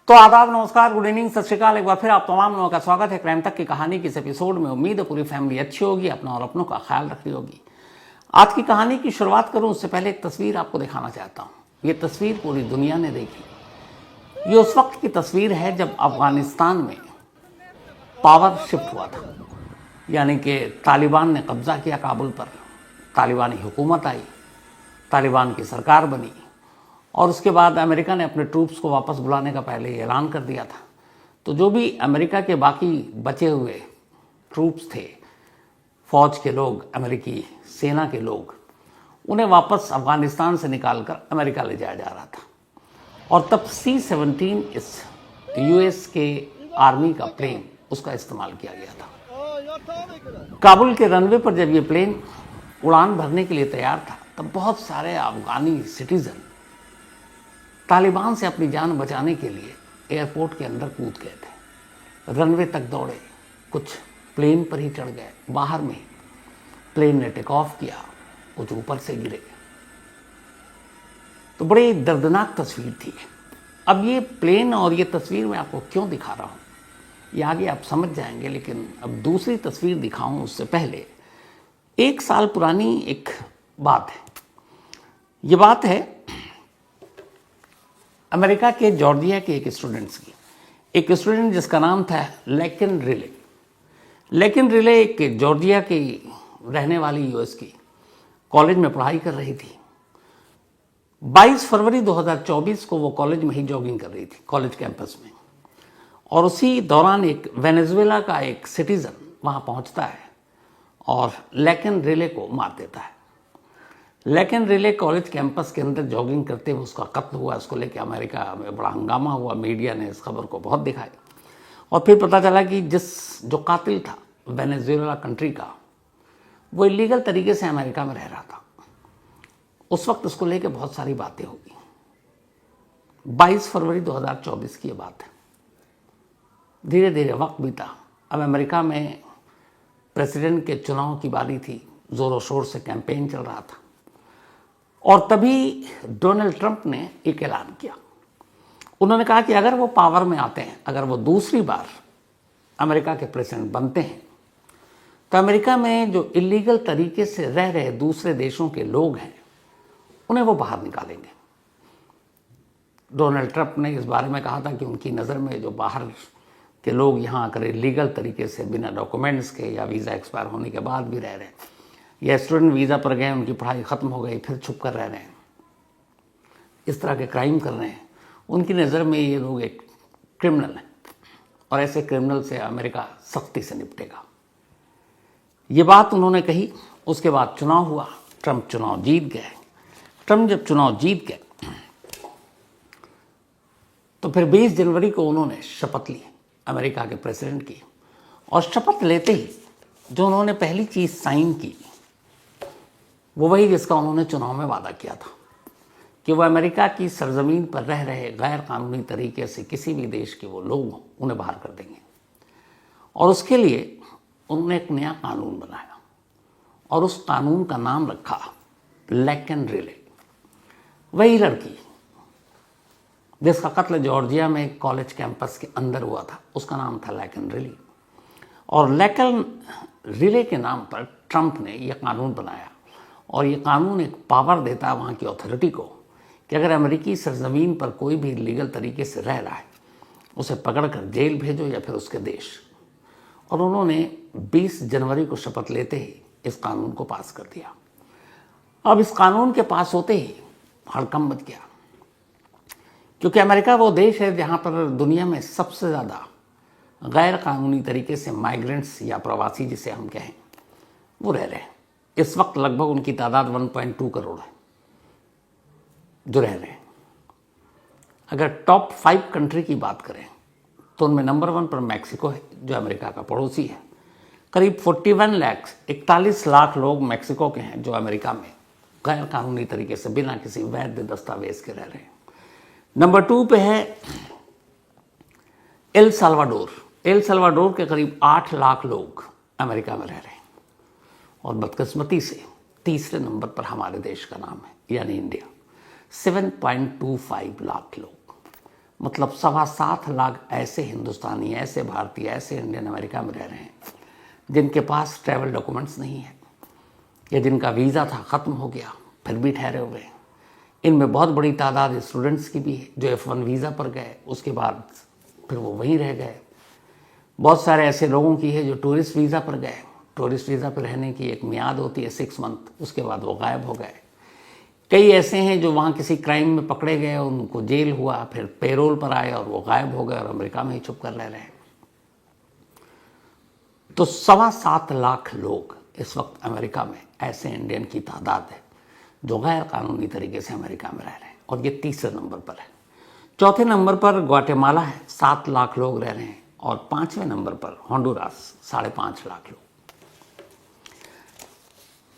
तो आदाब, नमस्कार, गुड इवनिंग, सत श्रीकाल। एक बार फिर आप तमाम लोगों का स्वागत है क्राइम तक की कहानी के इस एपिसोड में। उम्मीद है पूरी फैमिली अच्छी होगी, अपना और अपनों का ख्याल रख रही होगी। आज की कहानी की शुरुआत करूं उससे पहले एक तस्वीर आपको दिखाना चाहता हूं। ये तस्वीर पूरी दुनिया ने देखी। ये उस वक्त की तस्वीर है जब अफगानिस्तान में पावर शिफ्ट हुआ था, यानी कि तालिबान ने कब्जा किया काबुल पर, तालिबानी हुकूमत आई, तालिबान की सरकार बनी और उसके बाद अमेरिका ने अपने ट्रूप्स को वापस बुलाने का पहले ही ऐलान कर दिया था। तो जो भी अमेरिका के बाकी बचे हुए ट्रूप्स थे, फौज के लोग, अमेरिकी सेना के लोग, उन्हें वापस अफगानिस्तान से निकालकर अमेरिका ले जाया जा रहा था। और तब C-17 इस यूएस के आर्मी का प्लेन, उसका इस्तेमाल किया गया था। काबुल के रनवे पर जब ये प्लेन उड़ान भरने के लिए तैयार था, तब बहुत सारे अफगानी सिटीजन तालिबान से अपनी जान बचाने के लिए एयरपोर्ट के अंदर कूद गए थे। रनवे तक दौड़े, कुछ प्लेन पर ही चढ़ गए, बाहर में प्लेन ने टेक ऑफ किया, कुछ ऊपर से गिरे। तो बड़ी दर्दनाक तस्वीर थी। अब ये प्लेन और ये तस्वीर मैं आपको क्यों दिखा रहा हूँ, ये आगे आप समझ जाएंगे। लेकिन अब दूसरी तस्वीर दिखाऊं उससे पहले 1 साल पुरानी एक बात है। ये बात है अमेरिका के जॉर्जिया के एक स्टूडेंट्स की। एक स्टूडेंट जिसका नाम था लेकिन रिले। लेकिन रिले एक जॉर्जिया की रहने वाली यूएस की कॉलेज में पढ़ाई कर रही थी। 22 फरवरी 2024 को वो कॉलेज में ही जॉगिंग कर रही थी, कॉलेज कैंपस में। और उसी दौरान एक वेनेजुएला का एक सिटीजन वहां पहुंचता है और लेकिन रिले को मार देता है। लेकिन रिले कॉलेज कैंपस के अंदर जॉगिंग करते हुए उसका कत्ल हुआ। इसको लेकर अमेरिका में बड़ा हंगामा हुआ, मीडिया ने इस खबर को बहुत दिखाया। और फिर पता चला कि जो कातिल था वेनेजुएला कंट्री का, वो इलीगल तरीके से अमेरिका में रह रहा था। उस वक्त उसको लेकर बहुत सारी बातें होगी। 22 फरवरी 2024 की ये बात है। धीरे धीरे वक्त बीता। अब अमेरिका में प्रेसिडेंट के चुनाव की बारी थी, जोरों शोर से कैंपेन चल रहा था। और तभी डोनाल्ड ट्रंप ने एक ऐलान किया। उन्होंने कहा कि अगर वो पावर में आते हैं, अगर वो दूसरी बार अमेरिका के प्रेसिडेंट बनते हैं, तो अमेरिका में जो इलीगल तरीके से रह रहे दूसरे देशों के लोग हैं, उन्हें वो बाहर निकालेंगे। डोनाल्ड ट्रंप ने इस बारे में कहा था कि उनकी नज़र में जो बाहर के लोग यहाँ आकर इलीगल तरीके से बिना डॉक्यूमेंट्स के या वीज़ा एक्सपायर होने के बाद भी रह रहे हैं, या स्टूडेंट वीज़ा पर गए, उनकी पढ़ाई ख़त्म हो गई, फिर छुप कर रह रहे हैं, इस तरह के क्राइम कर रहे हैं, उनकी नज़र में ये लोग एक क्रिमिनल हैं और ऐसे क्रिमिनल से अमेरिका सख्ती से निपटेगा। ये बात उन्होंने कही। उसके बाद चुनाव हुआ, ट्रंप चुनाव जीत गए। ट्रंप जब चुनाव जीत गए तो फिर 20 जनवरी को उन्होंने शपथ ली अमेरिका के प्रेसिडेंट की। और शपथ लेते ही जो उन्होंने पहली चीज़ साइन की, वो वही जिसका उन्होंने चुनाव में वादा किया था कि वो अमेरिका की सरजमीन पर रह रहे गैर कानूनी तरीके से किसी भी देश के वो लोग हों, उन्हें बाहर कर देंगे। और उसके लिए उन्होंने एक नया कानून बनाया और उस कानून का नाम रखा लेकिन रिले। वही लड़की जिसका कत्ल जॉर्जिया में कॉलेज कैंपस के अंदर हुआ था, उसका नाम था लेकिन रिले। और लेकिन रिले के नाम पर ट्रंप ने यह कानून बनाया। और ये कानून एक पावर देता है वहाँ की अथॉरिटी को कि अगर अमेरिकी सरजमीन पर कोई भी लीगल तरीके से रह रहा है, उसे पकड़कर जेल भेजो या फिर उसके देश। और उन्होंने 20 जनवरी को शपथ लेते ही इस कानून को पास कर दिया। अब इस कानून के पास होते ही हड़कंप मच गया, क्योंकि अमेरिका वो देश है जहाँ पर दुनिया में सबसे ज़्यादा गैर कानूनी तरीके से माइग्रेंट्स या प्रवासी जिसे हम कहें, वो रह रहे हैं। इस वक्त लगभग उनकी तादाद 1.2 करोड़ है जो रह रहे हैं। अगर टॉप 5 कंट्री की बात करें तो उनमें नंबर 1 पर मैक्सिको है, जो अमेरिका का पड़ोसी है। करीब 41 लाख लोग मैक्सिको के हैं जो अमेरिका में गैर कानूनी तरीके से बिना किसी वैध दस्तावेज के रह रहे हैं। नंबर 2 पे है एल साल्वाडोर। एल साल्वाडोर के करीब 8 लाख लोग अमेरिका में रह रहे हैं। और बदकिस्मती से तीसरे नंबर पर हमारे देश का नाम है, यानी इंडिया। 7.25 लाख लोग, मतलब 7.25 लाख ऐसे हिंदुस्तानी, ऐसे भारतीय, ऐसे इंडियन अमेरिका में रह रहे हैं जिनके पास ट्रैवल डॉक्यूमेंट्स नहीं है, या जिनका वीज़ा था ख़त्म हो गया फिर भी ठहरे हुए हैं। इनमें बहुत बड़ी तादाद स्टूडेंट्स की भी है जो F1 वीज़ा पर गए, उसके बाद फिर वो वहीं रह गए। बहुत सारे ऐसे लोगों की है जो टूरिस्ट वीज़ा पर गए, टूरिस्ट वीज़ा पर रहने की एक मियाद होती है 6 मंथ, उसके बाद वो गायब हो गए। कई ऐसे हैं जो वहाँ किसी क्राइम में पकड़े गए, उनको जेल हुआ, फिर पेरोल पर आए और वो गायब हो गए और अमेरिका में ही छुप कर रह रहे हैं। तो 7.25 लाख लोग इस वक्त अमेरिका में ऐसे इंडियन की तादाद है जो गैर कानूनी तरीके से अमेरिका में रह रहे हैं, और ये तीसरे नंबर पर है। चौथे नंबर पर ग्वाटेमाला है, 7 लाख लोग रह रहे हैं, और 5वें नंबर पर होंडुरास 5.5 लाख लोग।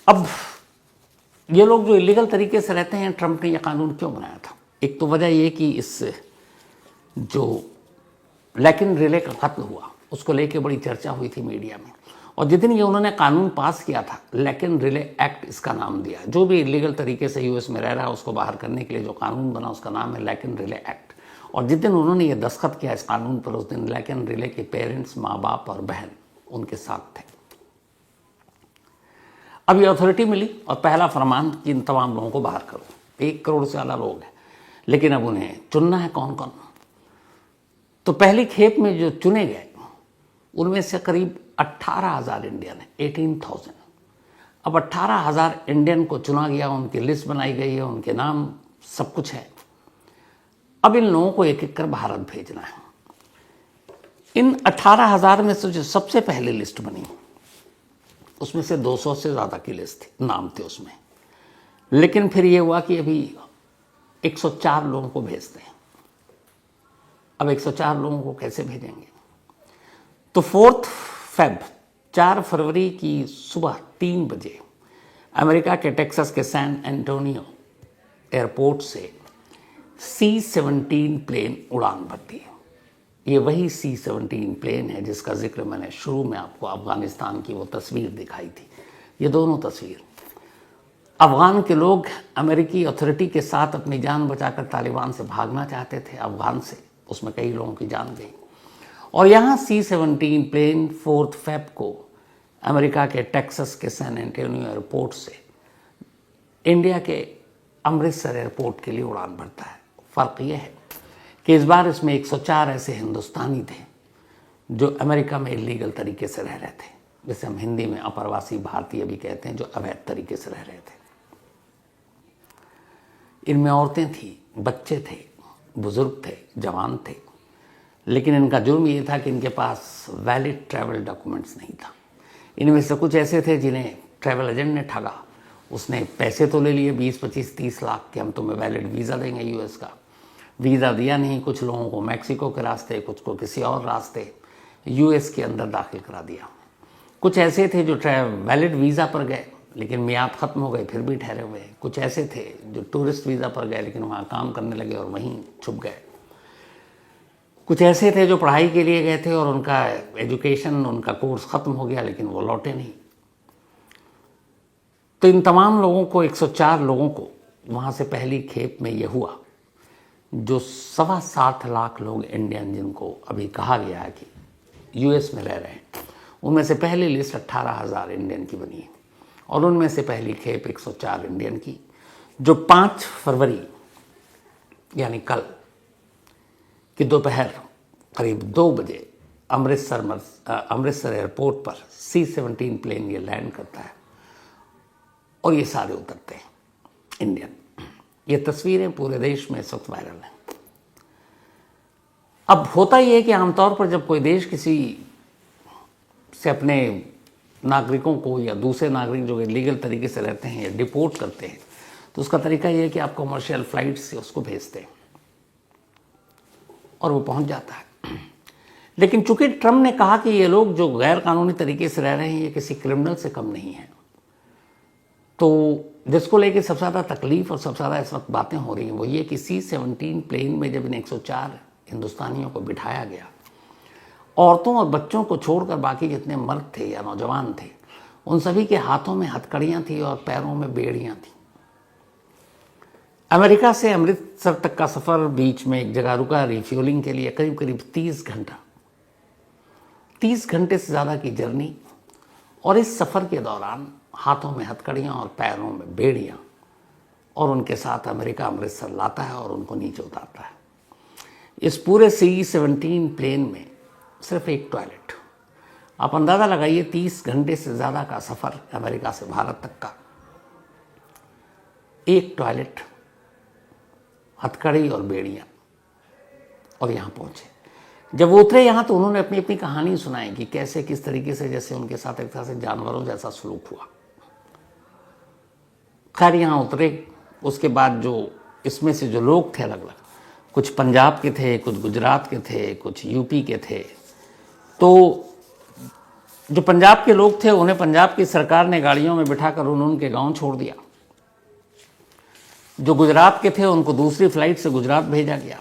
अब ये लोग जो इलीगल तरीके से रहते हैं, ट्रंप ने यह कानून क्यों बनाया था? एक तो वजह ये कि इस जो लैकिन रिले का कत्ल हुआ उसको लेके बड़ी चर्चा हुई थी मीडिया में, और जिस दिन ये उन्होंने कानून पास किया था, लैकिन रिले एक्ट इसका नाम दिया। जो भी इलीगल तरीके से यूएस में रह रहा है उसको बाहर करने के लिए जो कानून बना उसका नाम है लैकिन रिले एक्ट। और जिस दिन उन्होंने ये दस्तखत किया इस कानून पर, उस दिन लैकिन रिले के पेरेंट्स, माँ बाप और बहन उनके साथ थे। अब ये अथॉरिटी मिली और पहला फरमान कि इन तमाम लोगों को बाहर करो। 1 करोड़ से ज़्यादा लोग हैं, लेकिन अब उन्हें चुनना है कौन कौन। तो पहली खेप में जो चुने गए उनमें से करीब 18,000 इंडियन है, 18,000। अब 18,000 इंडियन को चुना गया, उनकी लिस्ट बनाई गई है, उनके नाम सब कुछ है। अब इन लोगों को एक एक कर भारत भेजना है। इन 18,000 में से जो सबसे पहले लिस्ट बनी उसमें से 200 से ज़्यादा की लिस्ट थी, नाम थे उसमें। लेकिन फिर ये हुआ कि अभी 104 लोगों को भेजते हैं। अब 104 लोगों को कैसे भेजेंगे? तो 4 फरवरी की सुबह 3 बजे अमेरिका के टेक्सास के सैन एंटोनियो एयरपोर्ट से C-17 प्लेन उड़ान भरती है। ये वही C-17 प्लेन है जिसका जिक्र मैंने शुरू में आपको अफगानिस्तान की वो तस्वीर दिखाई थी। ये दोनों तस्वीर, अफगान के लोग अमेरिकी अथॉरिटी के साथ अपनी जान बचाकर तालिबान से भागना चाहते थे अफगान से, उसमें कई लोगों की जान गई। और यहाँ C-17 प्लेन 4 फरवरी को अमेरिका के टेक्सास के सैन एंटोनियो एयरपोर्ट से इंडिया के अमृतसर एयरपोर्ट के लिए उड़ान भरता है। फ़र्क यह है कि इस बार इसमें 104 ऐसे हिंदुस्तानी थे जो अमेरिका में इलीगल तरीके से रह रहे थे, जिसे हम हिंदी में अप्रवासी भारतीय भी कहते हैं, जो अवैध तरीके से रह रहे थे। इनमें औरतें थी, बच्चे थे, बुजुर्ग थे, जवान थे, लेकिन इनका जुर्म ये था कि इनके पास वैलिड ट्रैवल डॉक्यूमेंट्स नहीं था। इनमें से कुछ ऐसे थे जिन्हें ट्रैवल एजेंट ने ठगा, उसने पैसे तो ले लिए 20, 25, 30 लाख कि हम तुम्हें वैलिड वीज़ा देंगे यूएस का। वीज़ा दिया नहीं, कुछ लोगों को मैक्सिको के रास्ते, कुछ को किसी और रास्ते यूएस के अंदर दाखिल करा दिया। कुछ ऐसे थे जो वैलिड वीज़ा पर गए लेकिन मियाद ख़त्म हो गई फिर भी ठहरे हुए। कुछ ऐसे थे जो टूरिस्ट वीज़ा पर गए लेकिन वहाँ काम करने लगे और वहीं छुप गए। कुछ ऐसे थे जो पढ़ाई के लिए गए थे और उनका एजुकेशन, उनका कोर्स ख़त्म हो गया लेकिन वो लौटे नहीं। तो इन तमाम लोगों को, 104 लोगों को वहाँ से पहली खेप में ये हुआ, जो 7.25 लाख लोग इंडियन जिनको अभी कहा गया है कि यूएस में रह रहे हैं, उनमें से पहली लिस्ट 18,000 इंडियन की बनी है। और उनमें से पहली खेप 104 इंडियन की, जो 5 फरवरी यानी कल कि दोपहर करीब 2 बजे अमृतसर एयरपोर्ट पर C-17 प्लेन ये लैंड करता है और ये सारे उतरते हैं इंडियन। ये तस्वीरें पूरे देश में इस वक्त वायरल हैं। अब होता ही है कि आमतौर पर जब कोई देश किसी से अपने नागरिकों को या दूसरे नागरिक जो इलीगल तरीके से रहते हैं या डिपोर्ट करते हैं, तो उसका तरीका ये है कि आप कमर्शियल फ्लाइट से उसको भेजते हैं और वो पहुंच जाता है। लेकिन चूंकि ट्रंप ने कहा कि ये लोग जो गैर कानूनी तरीके से रह रहे हैं ये किसी क्रिमिनल से कम नहीं है, तो जिसको लेके सबसे ज़्यादा तकलीफ और सबसे ज़्यादा इस वक्त बातें हो रही हैं वो ये कि C-17 प्लेन में जब इन 104 हिंदुस्तानियों को बिठाया गया, औरतों और बच्चों को छोड़कर बाकी जितने मर्द थे या नौजवान थे, उन सभी के हाथों में हथकड़ियाँ थी और पैरों में बेड़ियाँ थी। अमेरिका से अमृतसर तक का सफ़र, बीच में एक जगह रुका रिफ्यूलिंग के लिए, करीब करीब 30 घंटा, 30 घंटे से ज़्यादा की जर्नी। और इस सफ़र के दौरान हाथों में हथकड़ियाँ और पैरों में बेड़ियाँ, और उनके साथ अमेरिका अमृतसर लाता है और उनको नीचे उतारता है। इस पूरे C-17 प्लेन में सिर्फ एक टॉयलेट। आप अंदाज़ा लगाइए 30 घंटे से ज़्यादा का सफ़र अमेरिका से भारत तक का, एक टॉयलेट, हथकड़ी और बेड़ियाँ, और यहाँ पहुँचे। जब वो उतरे यहाँ तो उन्होंने अपनी अपनी कहानी सुनाई कि कैसे किस तरीके से, जैसे उनके साथ एक तरह से जानवरों जैसा सलूक हुआ। खैर यहाँ उतरे, उसके बाद जो इसमें से जो लोग थे अलग अलग, कुछ पंजाब के थे, कुछ गुजरात के थे, कुछ यूपी के थे। तो जो पंजाब के लोग थे उन्हें पंजाब की सरकार ने गाड़ियों में बिठाकर उनके गांव छोड़ दिया। जो गुजरात के थे उनको दूसरी फ्लाइट से गुजरात भेजा गया।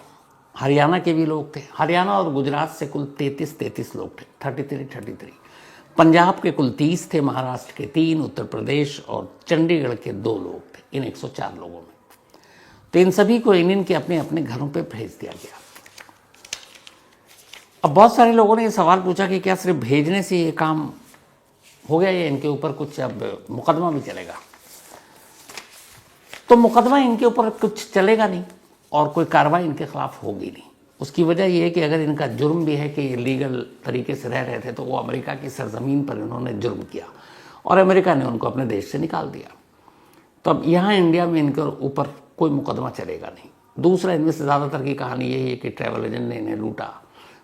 हरियाणा के भी लोग थे, हरियाणा और गुजरात से कुल 33 लोग थे, 33। पंजाब के कुल 30 थे, महाराष्ट्र के 3, उत्तर प्रदेश और चंडीगढ़ के 2 लोग थे, इन 104 लोगों में। तो इन सभी को इनके अपने अपने घरों पे भेज दिया गया। अब बहुत सारे लोगों ने ये सवाल पूछा कि क्या सिर्फ भेजने से ये काम हो गया या इनके ऊपर कुछ अब मुकदमा भी चलेगा? तो मुकदमा इनके ऊपर कुछ चलेगा नहीं और कोई कार्रवाई इनके खिलाफ होगी नहीं। उसकी वजह यह है कि अगर इनका जुर्म भी है कि ये लीगल तरीके से रह रहे थे, तो वो अमेरिका की सरजमीन पर इन्होंने जुर्म किया और अमेरिका ने उनको अपने देश से निकाल दिया। तो अब यहाँ इंडिया में इनके ऊपर कोई मुकदमा चलेगा नहीं। दूसरा, इनमें से ज़्यादातर की कहानी यही है कि ट्रैवल एजेंट ने इन्हें लूटा।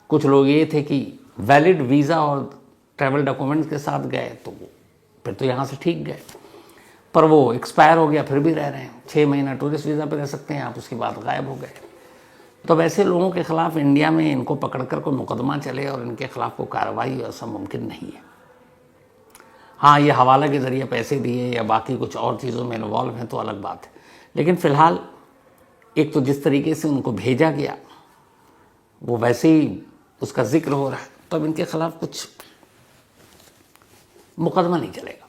कुछ लोग ये थे कि वैलिड वीज़ा और ट्रैवल डॉक्यूमेंट्स के साथ गए, तो फिर तो यहाँ से ठीक गए, पर वो एक्सपायर हो गया, फिर भी रह रहे हैं। 6 महीना टूरिस्ट वीज़ा पे रह सकते हैं आप, उसके बाद गायब हो गए। तो वैसे लोगों के खिलाफ इंडिया में इनको पकड़कर कोई मुकदमा चले और इनके खिलाफ कोई कार्रवाई ऐसा मुमकिन नहीं है। हाँ, ये हवाला के ज़रिए पैसे दिए या बाकी कुछ और चीज़ों में इन्वॉल्व हैं तो अलग बात है, लेकिन फ़िलहाल एक तो जिस तरीके से उनको भेजा गया वो वैसे ही उसका जिक्र हो रहा है, तो अब इनके खिलाफ कुछ मुकदमा नहीं चलेगा।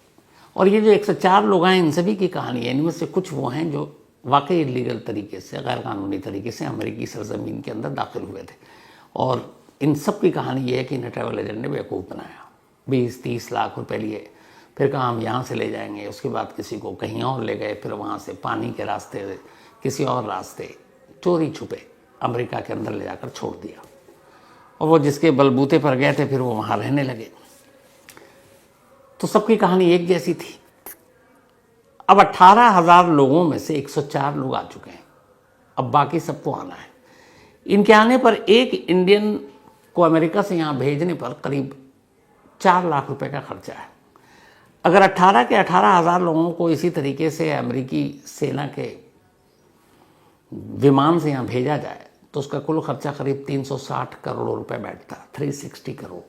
और ये जो 104 लोग हैं, इन सभी की कहानी है। इनमें से कुछ वो हैं जो वाकई इलीगल तरीके से, गैर कानूनी तरीके से अमेरिकी सरजमीन के अंदर दाखिल हुए थे, और इन सब की कहानी ये है कि इन्हें ट्रैवल एजेंट ने बेवकूफ़ बनाया। 20-30 लाख रुपए लिए, फिर कहा हम यहाँ से ले जाएंगे, उसके बाद किसी को कहीं और ले गए, फिर वहाँ से पानी के रास्ते किसी और रास्ते चोरी छुपे अमेरिका के अंदर ले जाकर छोड़ दिया, और वो जिसके बलबूते पर गए थे फिर वो वहाँ रहने लगे। तो सबकी कहानी एक जैसी थी। अब 18,000 लोगों में से 104 लोग आ चुके हैं, अब बाकी सबको आना है। इनके आने पर एक इंडियन को अमेरिका से यहाँ भेजने पर करीब 4 लाख रुपए का खर्चा है। अगर 18 के 18,000 लोगों को इसी तरीके से अमेरिकी सेना के विमान से यहाँ भेजा जाए तो उसका कुल खर्चा करीब 360 करोड़ रुपए बैठता है, 360 करोड़।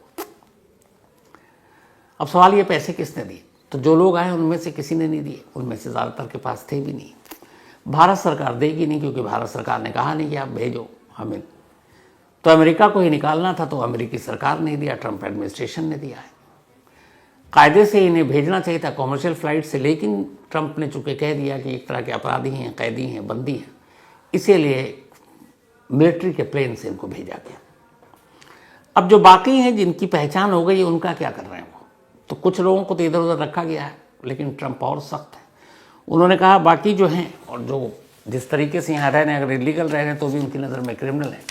अब सवाल ये पैसे किसने दिए? तो जो लोग आए उनमें से किसी ने नहीं दिए, उनमें से ज़्यादातर के पास थे भी नहीं। भारत सरकार देगी नहीं, क्योंकि भारत सरकार ने कहा नहीं कि आप भेजो हमें, तो अमेरिका को ही निकालना था, तो अमेरिकी सरकार ने दिया, ट्रंप एडमिनिस्ट्रेशन ने दिया है। कायदे से इन्हें भेजना चाहिए था कॉमर्शियल फ्लाइट से, लेकिन ट्रंप ने चूँकि कह दिया कि एक तरह के अपराधी हैं, कैदी हैं, बंदी हैं, इसीलिए मिलिट्री के प्लेन से इनको भेजा गया। अब जो बाकी हैं जिनकी पहचान हो गई, उनका क्या कर रहे हैं वो? तो कुछ लोगों को तो इधर उधर रखा गया है, लेकिन ट्रंप और सख्त है। उन्होंने कहा बाकी जो हैं और जो जिस तरीके से यहाँ रह रहे हैं, अगर इलीगल रह रहे हैं तो भी उनकी नज़र में क्रिमिनल हैं,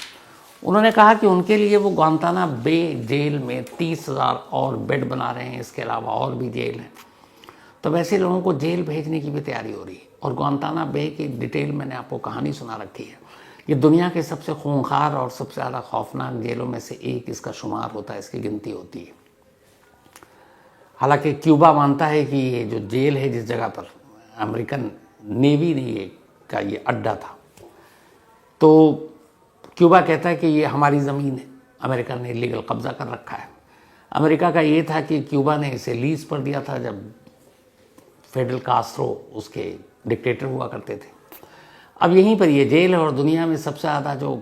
उन्होंने कहा कि उनके लिए वो ग्वांताना बे जेल में 30,000 और बेड बना रहे हैं, इसके अलावा और भी जेल हैं। तो वैसे लोगों को जेल भेजने की भी तैयारी हो रही है। और ग्वांताना बे की डिटेल मैंने आपको कहानी सुना रखी है। ये दुनिया के सबसे खूंखार और सबसे ज़्यादा खौफनाक जेलों में से एक इसका शुमार होता है, इसकी गिनती होती है। हालांकि क्यूबा मानता है कि ये जो जेल है, जिस जगह पर अमेरिकन नेवी ने का ये अड्डा था, तो क्यूबा कहता है कि ये हमारी ज़मीन है, अमेरिका ने इलीगल कब्ज़ा कर रखा है। अमेरिका का ये था कि क्यूबा ने इसे लीज पर दिया था जब फेडरल कास्ट्रो उसके डिक्टेटर हुआ करते थे। अब यहीं पर ये जेल है, और दुनिया में सबसे ज़्यादा जो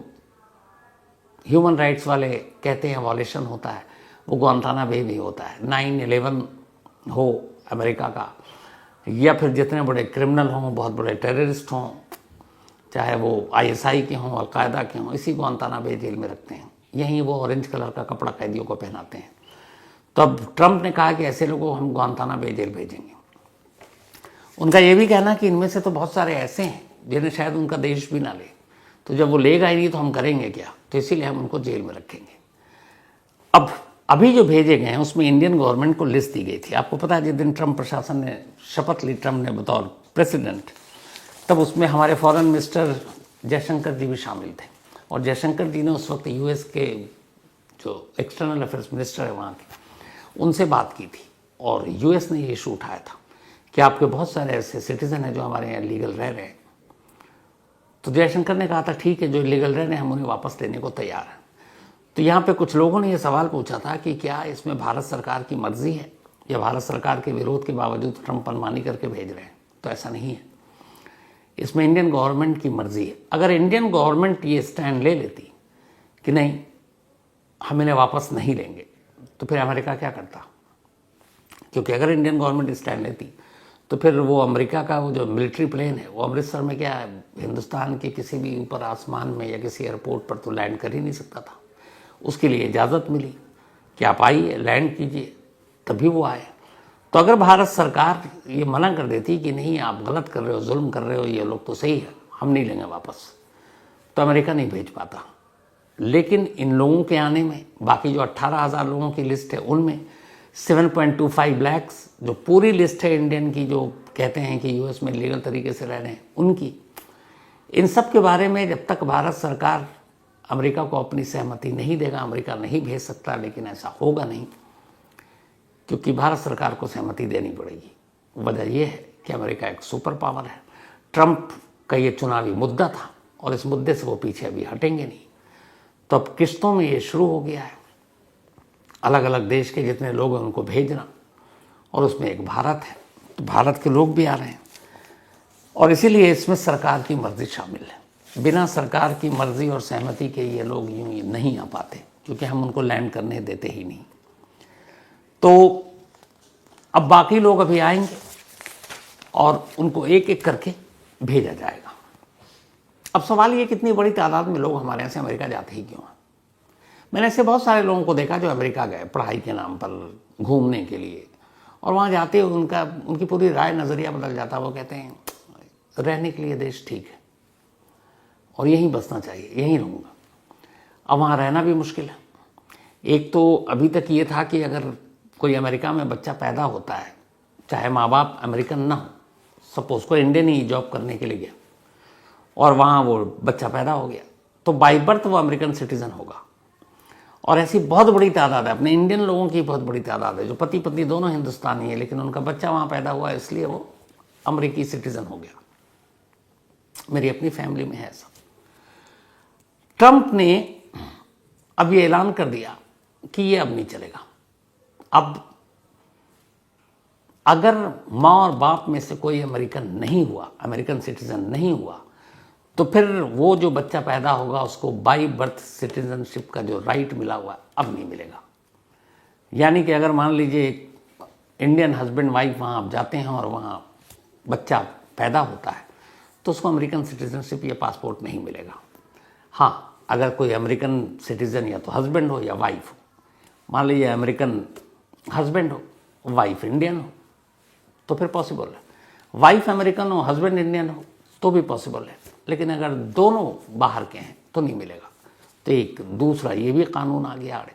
ह्यूमन राइट्स वाले कहते हैं वॉलेशन होता है, वो ग्वांताना बे भी होता है। 9/11 हो अमेरिका का, या फिर जितने बड़े क्रिमिनल हों, बहुत बड़े टेररिस्ट हों, चाहे वो आईएसआई के हों, अलकायदा के हों, इसी ग्वांतानाबे जेल में रखते हैं। यहीं वो ऑरेंज कलर का कपड़ा कैदियों को पहनाते हैं। तो अब ट्रंप ने कहा कि ऐसे लोगों को हम ग्वांतानाबे जेल भेजेंगे। उनका ये भी कहना कि इनमें से तो बहुत सारे ऐसे हैं जिन्हें शायद उनका देश भी ना ले, तो जब वो लेगा ही नहीं तो हम करेंगे क्या, तो इसीलिए हम उनको जेल में रखेंगे। अब अभी जो भेजे गए हैं उसमें इंडियन गवर्नमेंट को लिस्ट दी गई थी। आपको पता है जिस दिन ट्रंप प्रशासन ने शपथ ली, ट्रंप ने बतौर प्रेसिडेंट, तब उसमें हमारे फॉरेन मिनिस्टर जयशंकर जी भी शामिल थे। और जयशंकर जी ने उस वक्त यूएस के जो एक्सटर्नल अफेयर्स मिनिस्टर है वहाँ के, उनसे बात की थी और यूएस ने ये इशू उठाया था कि आपके बहुत सारे ऐसे सिटीजन हैं जो हमारे यहाँ लीगल रह रहे हैं। तो जयशंकर ने कहा था ठीक है, जो लीगल रह रहे हैं हम उन्हें वापस लेने को तैयार हैं। तो यहाँ पे कुछ लोगों ने ये सवाल पूछा था कि क्या इसमें भारत सरकार की मर्जी है या भारत सरकार के विरोध के बावजूद ट्रंप मनमानी करके भेज रहे हैं। तो ऐसा नहीं है, इसमें इंडियन गवर्नमेंट की मर्जी है। अगर इंडियन गवर्नमेंट ये स्टैंड ले लेती कि नहीं हम इन्हें वापस नहीं लेंगे, तो फिर अमेरिका क्या करता? क्योंकि अगर इंडियन गवर्नमेंट स्टैंड लेती तो फिर वो अमेरिका का वो जो मिलिट्री प्लेन है वो अमृतसर में क्या है, हिंदुस्तान के किसी भी ऊपर आसमान में या किसी एयरपोर्ट पर तो लैंड कर ही नहीं सकता था। उसके लिए इजाज़त मिली कि आप आइए, लैंड कीजिए, तभी वो आए। तो अगर भारत सरकार ये मना कर देती कि नहीं आप गलत कर रहे हो, जुल्म कर रहे हो, ये लोग तो सही है, हम नहीं लेंगे वापस, तो अमेरिका नहीं भेज पाता। लेकिन इन लोगों के आने में, बाकी जो 18,000 लोगों की लिस्ट है उनमें 7.25 लाख जो पूरी लिस्ट है इंडियन की, जो कहते हैं कि यूएस में लीगल तरीके से रह रहे हैं उनकी, इन सब के बारे में जब तक भारत सरकार अमेरिका को अपनी सहमति नहीं देगा, अमेरिका नहीं भेज सकता। लेकिन ऐसा होगा नहीं, क्योंकि भारत सरकार को सहमति देनी पड़ेगी। वजह यह है कि अमेरिका एक सुपर पावर है। ट्रंप का ये चुनावी मुद्दा था और इस मुद्दे से वो पीछे अभी हटेंगे नहीं। तो अब किश्तों में ये शुरू हो गया है, अलग अलग देश के जितने लोग हैं उनको भेजना, और उसमें एक भारत है, तो भारत के लोग भी आ रहे हैं। और इसीलिए इसमें सरकार की मर्जी शामिल है। बिना सरकार की मर्जी और सहमति के ये लोग यूं ही नहीं आ पाते, क्योंकि हम उनको लैंड करने देते ही नहीं। तो अब बाकी लोग अभी आएंगे और उनको एक एक करके भेजा जाएगा। अब सवाल ये कितनी बड़ी तादाद में लोग हमारे यहाँ से अमेरिका जाते ही क्यों हैं? मैंने ऐसे बहुत सारे लोगों को देखा जो अमेरिका गए पढ़ाई के नाम पर, घूमने के लिए, और वहाँ जाते हुए उनकी पूरी राय नज़रिया बदल जाता। वो कहते हैं रहने के लिए देश ठीक है और यहीं बसना चाहिए, यहीं रहूँगा। अब वहाँ रहना भी मुश्किल है। एक तो अभी तक ये था कि अगर कोई अमेरिका में बच्चा पैदा होता है, चाहे माँ बाप अमेरिकन ना हो, सपोज कोई इंडियन ही जॉब करने के लिए गया और वहाँ वो बच्चा पैदा हो गया, तो बाई बर्थ वो अमेरिकन सिटीज़न होगा। और ऐसी बहुत बड़ी तादाद है, अपने इंडियन लोगों की बहुत बड़ी तादाद है जो पति पत्नी दोनों हिंदुस्तानी है, लेकिन उनका बच्चा वहाँ पैदा हुआ इसलिए वो अमेरिकी सिटीज़न हो गया। मेरी अपनी फैमिली में है ऐसा। ट्रंप ने अब ये ऐलान कर दिया कि ये अब नहीं चलेगा। अब अगर माँ और बाप में से कोई अमेरिकन नहीं हुआ, अमेरिकन सिटीजन नहीं हुआ, तो फिर वो जो बच्चा पैदा होगा उसको बाई बर्थ सिटीजनशिप का जो राइट मिला हुआ अब नहीं मिलेगा। यानी कि अगर मान लीजिए इंडियन हस्बैंड वाइफ वहाँ आप जाते हैं और वहाँ बच्चा पैदा होता है, तो उसको अमेरिकन सिटीजनशिप या पासपोर्ट नहीं मिलेगा। हाँ, अगर कोई अमेरिकन सिटीज़न या तो हस्बैंड हो या वाइफ हो, मान लीजिए अमेरिकन हस्बैंड हो, वाइफ इंडियन हो, तो फिर पॉसिबल है। वाइफ अमेरिकन हो, हस्बैंड इंडियन हो, तो भी पॉसिबल है। लेकिन अगर दोनों बाहर के हैं तो नहीं मिलेगा। तो एक दूसरा ये भी कानून आ गया आड़े।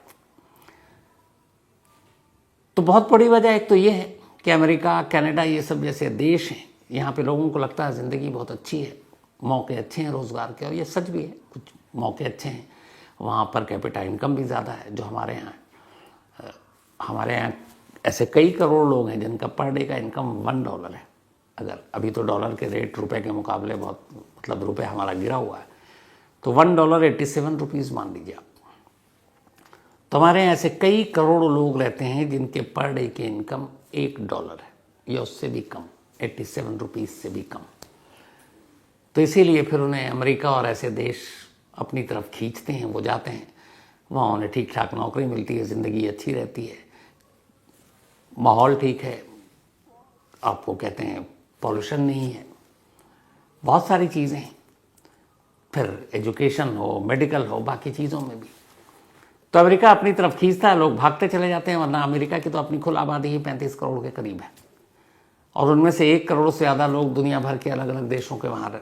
तो बहुत बड़ी वजह एक तो ये है कि अमेरिका, कनाडा, ये सब जैसे देश हैं, यहाँ पे लोगों को लगता है ज़िंदगी बहुत अच्छी है, मौके अच्छे हैं रोज़गार के, और ये सच भी है, कुछ मौके अच्छे हैं। वहाँ पर कैपिटा इनकम भी ज़्यादा है जो हमारे यहाँ ऐसे कई करोड़ लोग हैं जिनका पर डे का इनकम $1 है। अगर अभी तो डॉलर के रेट रुपए के मुकाबले बहुत, मतलब रुपए हमारा गिरा हुआ है, तो $1 87 रुपीज़ मान लीजिए आप। तो हमारे यहाँ ऐसे कई करोड़ लोग रहते हैं जिनके पर डे की इनकम $1 है या उससे भी कम, 87 रुपीज़ से भी कम। तो इसीलिए फिर उन्हें अमेरिका और ऐसे देश अपनी तरफ खींचते हैं, वो जाते हैं, वहाँ उन्हें ठीक ठाक नौकरी मिलती है, ज़िंदगी अच्छी रहती है, माहौल ठीक है, आपको कहते हैं पॉल्यूशन नहीं है, बहुत सारी चीज़ें हैं। फिर एजुकेशन हो, मेडिकल हो, बाकी चीज़ों में भी। तो अमेरिका अपनी तरफ खींचता है, लोग भागते चले जाते हैं, वरना अमेरिका की तो अपनी कुल आबादी ही 35 करोड़ के करीब है, और उनमें से 1 करोड़ से ज़्यादा लोग दुनिया भर के अलग अलग देशों के वहाँ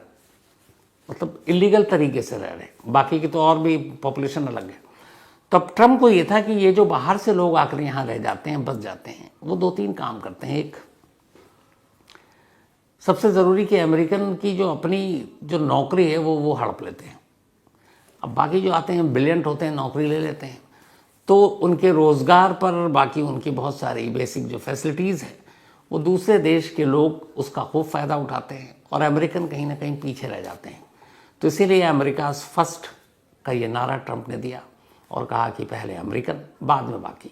मतलब इलीगल तरीके से रह रहे, बाकी की तो और भी पॉपुलेशन अलग है। तो अब ट्रम्प को ये था कि ये जो बाहर से लोग आकर यहाँ रह जाते हैं, बस जाते हैं, वो 2-3 काम करते हैं। एक, सबसे ज़रूरी कि अमेरिकन की जो अपनी जो नौकरी है वो हड़प लेते हैं। अब बाकी जो आते हैं ब्रिलियंट होते हैं, नौकरी ले लेते हैं, तो उनके रोज़गार पर बाकी उनकी बहुत सारी बेसिक जो फैसिलिटीज़ है वो दूसरे देश के लोग उसका खूब फ़ायदा उठाते हैं, और अमेरिकन कहीं ना कहीं पीछे रह जाते हैं। तो इसीलिए अमेरिकाज़ फर्स्ट का ये नारा ट्रंप ने दिया और कहा कि पहले अमेरिकन, बाद में बाकी।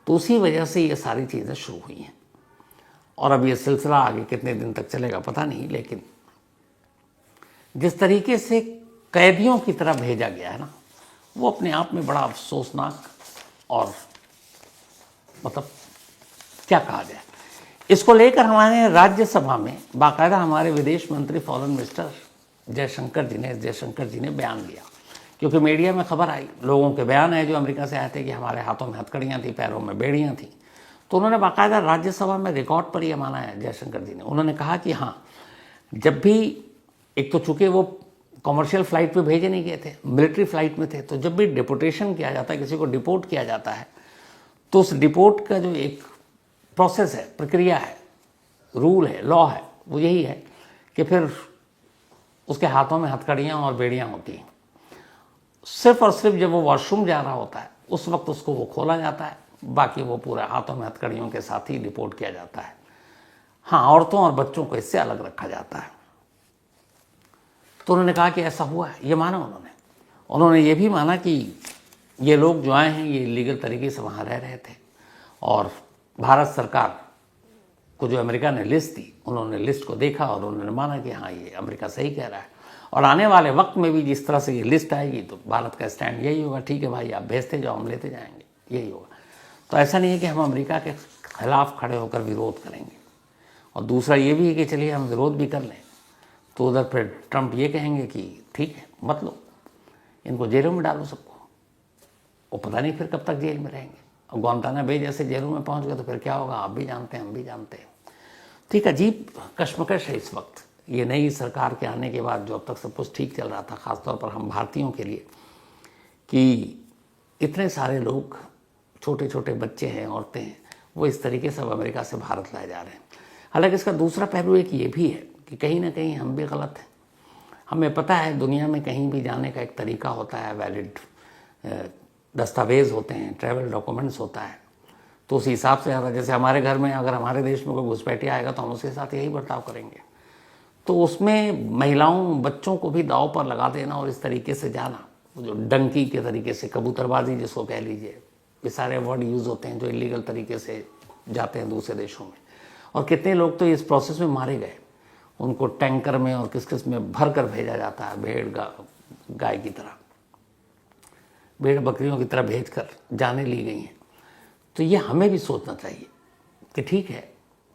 तो उसी वजह से ये सारी चीज़ें शुरू हुई हैं, और अब ये सिलसिला आगे कितने दिन तक चलेगा पता नहीं, लेकिन जिस तरीके से कैदियों की तरह भेजा गया है ना, वो अपने आप में बड़ा अफसोसनाक, और मतलब क्या कहा जाए। इसको लेकर हमारे राज्यसभा में बाकायदा हमारे विदेश मंत्री फॉरेन मिनिस्टर जयशंकर जी ने बयान दिया, क्योंकि मीडिया में खबर आई, लोगों के बयान है जो अमेरिका से आए थे कि हमारे हाथों में हथकड़ियाँ थी, पैरों में बेड़ियाँ थी। तो उन्होंने बाकायदा राज्यसभा में रिकॉर्ड पर यह माना है जयशंकर जी ने। उन्होंने कहा कि हाँ, जब भी, एक तो चूँकि वो कॉमर्शियल फ़्लाइट पे भेजे नहीं गए थे, मिलिट्री फ़्लाइट में थे, तो जब भी डिपोटेशन किया जाता है, किसी को डिपोर्ट किया जाता है, तो उस डिपोर्ट का जो एक प्रोसेस है, प्रक्रिया है, रूल है, लॉ है, वो यही है कि फिर उसके हाथों में हथकड़ियाँ और बेड़ियाँ होती हैं। सिर्फ और सिर्फ जब वो वॉशरूम जा रहा होता है उस वक्त उसको वो खोला जाता है, बाकी वो पूरे हाथों में हथकड़ियों के साथ ही डिपोर्ट किया जाता है। हाँ, औरतों और बच्चों को इससे अलग रखा जाता है। तो उन्होंने कहा कि ऐसा हुआ है, ये माना उन्होंने ये भी माना कि ये लोग जो आए हैं ये लीगल तरीके से वहाँ रह रहे थे, और भारत सरकार को जो अमेरिका ने लिस्ट दी, उन्होंने लिस्ट को देखा और उन्होंने माना कि हाँ, ये अमेरिका सही कह रहा है, और आने वाले वक्त में भी जिस तरह से ये लिस्ट आएगी तो भारत का स्टैंड यही होगा, ठीक है भाई, आप भेजते जाओ, हम लेते जाएंगे, यही होगा। तो ऐसा नहीं है कि हम अमेरिका के खिलाफ खड़े होकर विरोध करेंगे। और दूसरा ये भी है कि चलिए हम विरोध भी कर लें तो उधर फिर ट्रंप ये कहेंगे कि ठीक है, मत लो, इनको जेलों में डालो सबको, वो पता नहीं फिर कब तक जेल में रहेंगे। और ग्वांताना बे जैसे जेलों में पहुंच गए तो फिर क्या होगा, आप भी जानते हैं, हम भी जानते हैं। ठीक, अजीब कश्मकश है इस वक्त ये नई सरकार के आने के बाद, जो अब तक सब कुछ ठीक चल रहा था, ख़ासतौर पर हम भारतीयों के लिए, कि इतने सारे लोग, छोटे छोटे बच्चे हैं, औरतें हैं, वो इस तरीके से अब अमेरिका से भारत लाए जा रहे हैं। हालांकि इसका दूसरा पहलू एक ये भी है कि कहीं ना कहीं हम भी गलत हैं। हमें पता है दुनिया में कहीं भी जाने का एक तरीका होता है, वैलिड दस्तावेज़ होते हैं, ट्रैवल डॉक्यूमेंट्स होता है, तो उस हिसाब से ज़्यादा, जैसे हमारे घर में अगर हमारे देश में कोई घुसपैठिया आएगा तो हम उसके साथ यही बर्ताव करेंगे। तो उसमें महिलाओं, बच्चों को भी दांव पर लगा देना और इस तरीके से जाना, जो डंकी के तरीके से, कबूतरबाजी जिसको कह लीजिए, ये सारे वर्ड यूज़ होते हैं जो इलीगल तरीके से जाते हैं दूसरे देशों में। और कितने लोग तो इस प्रोसेस में मारे गए, उनको टैंकर में और किस किस में भर कर भेजा जाता है, भेड़ गाय की तरह, भेड़ बकरियों की तरह भेज कर जाने ली गई हैं। तो ये हमें भी सोचना चाहिए कि ठीक है,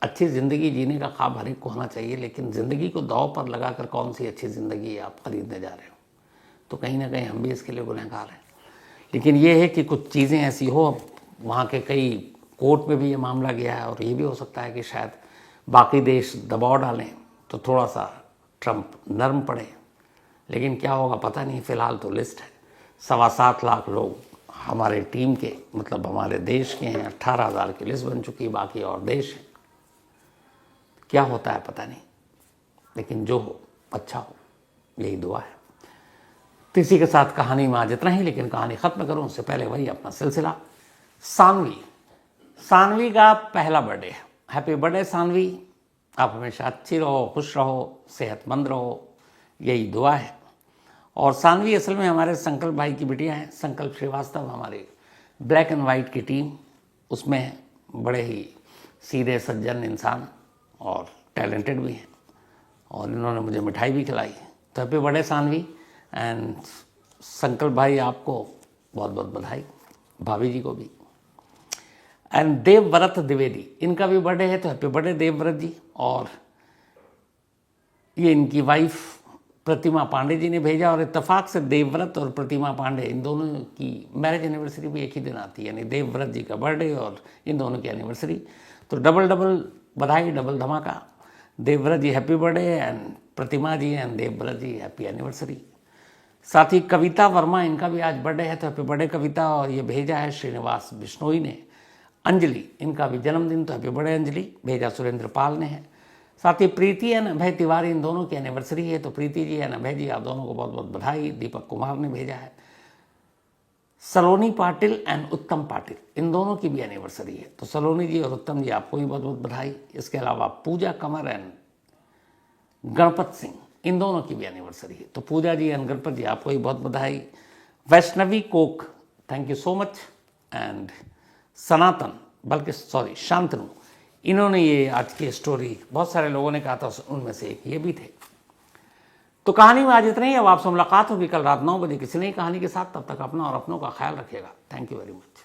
अच्छी ज़िंदगी जीने का ख्वाब हर एक को होना चाहिए, लेकिन ज़िंदगी को दांव पर लगाकर कौन सी अच्छी ज़िंदगी आप खरीदने जा रहे हो, तो कहीं ना कहीं हम भी इसके लिए गुनहगार हैं। लेकिन ये है कि कुछ चीज़ें ऐसी हो, वहाँ के कई कोर्ट में भी ये मामला गया है, और ये भी हो सकता है कि शायद बाकी देश दबाव डालें तो थोड़ा सा ट्रंप नर्म पड़े, लेकिन क्या होगा पता नहीं। फ़िलहाल तो लिस्ट है, 7.25 लाख लोग हमारे टीम के, मतलब हमारे देश के हैं, 18,000 की लिस्ट बन चुकी, बाकी और देश हैं। क्या होता है पता नहीं, लेकिन जो हो अच्छा हो, यही दुआ है। तो इसी के साथ कहानी में आज इतना ही, लेकिन कहानी ख़त्म करूं उससे पहले वही अपना सिलसिला। सानवी का पहला बर्थडे है। हैप्पी बर्थडे सानवी, आप हमेशा अच्छी रहो, खुश रहो, सेहतमंद रहो, यही दुआ है। और सानवी असल में हमारे संकल्प भाई की बिटिया है। संकल्प श्रीवास्तव हमारे ब्लैक एंड वाइट की टीम, उसमें बड़े ही सीधे सज्जन इंसान और टैलेंटेड भी हैं, और इन्होंने मुझे मिठाई भी खिलाई। तो हैप्पी बर्थडे सानवी। एंड संकल्प भाई आपको बहुत बहुत बधाई, भाभी जी को भी। एंड देवव्रत द्विवेदी, इनका भी बर्थडे है, तो हैप्पी बर्थडे देवव्रत जी। और ये इनकी वाइफ प्रतिमा पांडे जी ने भेजा, और इत्तेफाक से देवव्रत और प्रतिमा पांडे इन दोनों की मैरिज एनिवर्सरी भी एक ही दिन आती है, यानी देवव्रत जी का बर्थडे और इन दोनों की एनिवर्सरी। तो डबल डबल बधाई, डबल धमाका। Devvrat ji happy birthday and Pratima ji and Devvrat ji happy anniversary. साथ ही कविता वर्मा, इनका भी आज बर्थडे है, तो हैप्पी बर्थडे कविता। और ये भेजा है श्रीनिवास बिश्नोई ने। अंजलि, इनका भी जन्मदिन, तो हैप्पी बर्थडे अंजलि, भेजा सुरेंद्र पाल ने है। साथ ही प्रीति एंड अभय तिवारी, इन दोनों की एनिवर्सरी है, तो प्रीति जी एंड अभय जी आप दोनों को बहुत बहुत बधाई। दीपक कुमार ने भेजा है। सलोनी पाटिल एंड उत्तम पाटिल, इन दोनों की भी एनिवर्सरी है, तो सलोनी जी और उत्तम जी आपको भी बहुत बहुत बधाई। इसके अलावा पूजा कंवर एंड गणपत सिंह, इन दोनों की भी एनिवर्सरी है, तो पूजा जी एंड गणपत जी आपको भी बहुत बधाई। Vaishnavi Kok, thank you so much. And Sanatan, बल्कि सॉरी शांतनु, इन्होंने ये आज की स्टोरी, बहुत सारे लोगों ने कहा था, उनमें से एक ये भी थे। तो कहानी में आज इतना ही। अब आपसे मुलाकात होगी कल रात 9 बजे किसी नई कहानी के साथ। तब तक अपना और अपनों का ख्याल रखिएगा। Thank you very much.